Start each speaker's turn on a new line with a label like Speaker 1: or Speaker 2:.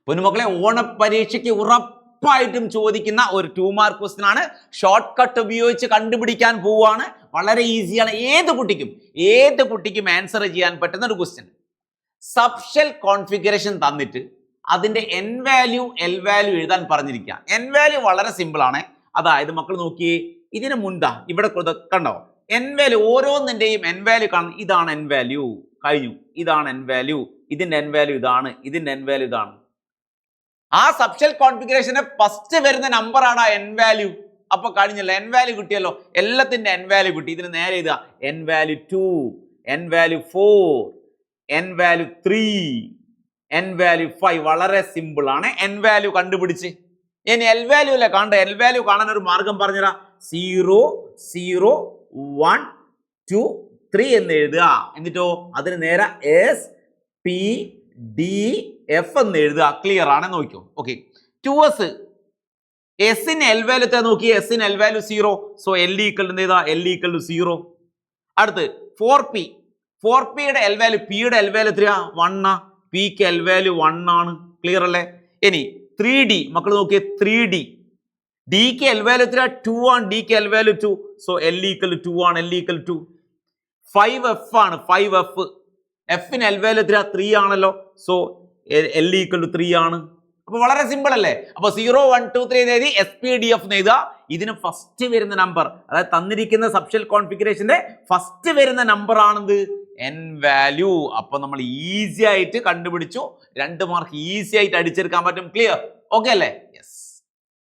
Speaker 1: പൊന്നുമക്കളെ, ഓണപരീക്ഷയ്ക്ക് ഉറപ്പായിട്ടും ചോദിക്കുന്ന ഒരു 2 മാർക്ക് ക്വസ്റ്റ്യൻ ആണ്. ഷോർട്ട് കട്ട് ഉപയോഗിച്ച് കണ്ടുപിടിക്കാൻ പോവുകയാണ്. വളരെ ഈസിയാണ്. ഏത് കുട്ടിക്കും ആൻസർ ചെയ്യാൻ പറ്റുന്ന ഒരു ക്വസ്റ്റ്യൻ. സബ്ഷെൽ കോൺഫിഗറേഷൻ തന്നിട്ട് അതിന്റെ എൻ വാല്യൂ എൽ വാല്യൂ എഴുതാൻ പറഞ്ഞിരിക്കുക. എൻ വാല്യൂ വളരെ സിമ്പിൾ ആണ്. അതായത് മക്കൾ നോക്കിയേ, ഇതിന് മുൻപാ ഇവിടെ കണ്ടോ, എൻ വാല്യൂ ഓരോന്നിന്റെയും എൻ വാല്യൂ കാണും. ഇതാണ് എൻ വാല്യൂ, കഴിഞ്ഞു. ഇതാണ് എൻ വാല്യൂ, ഇതിന്റെ എൻ വാല്യൂ ഇതാണ്, ഇതിന്റെ എൻ വാല്യൂ ഇതാണ്. ആ സബ്ഷെൽ കോൺഫിഗറേഷന്റെ ഫസ്റ്റ് വരുന്ന നമ്പർ ആണ് എൻ വാല്യൂ. അപ്പൊ കഴിഞ്ഞല്ലോ, എൻ വാല്യൂ കിട്ടിയല്ലോ, എല്ലാത്തിന്റെ എൻ വാല്യൂ കിട്ടി. ഇതിന് നേരെ എഴുതുക, N value 2, N value 4, N value 3, N value 5. വളരെ സിമ്പിൾ ആണ്. എൻ വാല്യൂ കണ്ടുപിടിച്ച് ഇനി എൽ വാല്യൂ അല്ലേ കാണണ്ട. എൽ വാല്യൂ കാണാൻ ഒരു മാർഗം പറഞ്ഞുതരാം. 0, 0, 1, 2, 3 എന്ന് എഴുതുക. എന്നിട്ടോ അതിന് നേരെ എസ് പി ഡി എഫ് എന്ന് എഴുതുക. ക്ലിയർ ആണ്, നോക്കിയോ. ഓക്കെ, 2s എസിന് എൽ വാല്യൂ എത്ര നോക്കി. എസിന് L value 0. So L equal എഴുതാ, എൽ ഈക്വൽ ടു 0. അടുത്ത് 4p. 4pയുടെ എൽ വാല്യൂ, പിയുടെ എൽ വാല്യൂ എത്രയാ? 1. പിക്ക് എൽ വാല്യൂ 1 ആണ്. ക്ലിയർ അല്ലേ? ഇനി 3d മക്കൾ നോക്കിയേ, 3d ഡിക്ക് എൽ വാല്യൂ എത്ര? 2 ആണ്. ഡിക്ക് L value 2. So L equal 2 ആണ്. L equal 2. 5f ആണ്. 5f എഫിന് എൽ വാല്യൂ എത്ര? 3 ആണല്ലോ. സോ എൽ ഈക്വൽ 3 ആണ്. അപ്പൊ വളരെ സിമ്പിൾ അല്ലേ? അപ്പൊ 0, 1, 2, 3 എന്ന് എഴുതി SPDF എന്ന് എഴുതുക. ഇതിന് ഫസ്റ്റ് വരുന്ന നമ്പർ, അതായത് തന്നിരിക്കുന്ന സബ്ഷെൽ കോൺഫിഗറേഷന്റെ ഫസ്റ്റ് വരുന്ന നമ്പർ ആണെന്ത്? N value. അപ്പൊ നമ്മൾ ഈസി ആയിട്ട് കണ്ടുപിടിച്ചു. 2 മാർക്ക് ഈസി ആയിട്ട് അടിച്ചെടുക്കാൻ പറ്റും. ക്ലിയർ? ഓക്കെ അല്ലേ? യെസ്.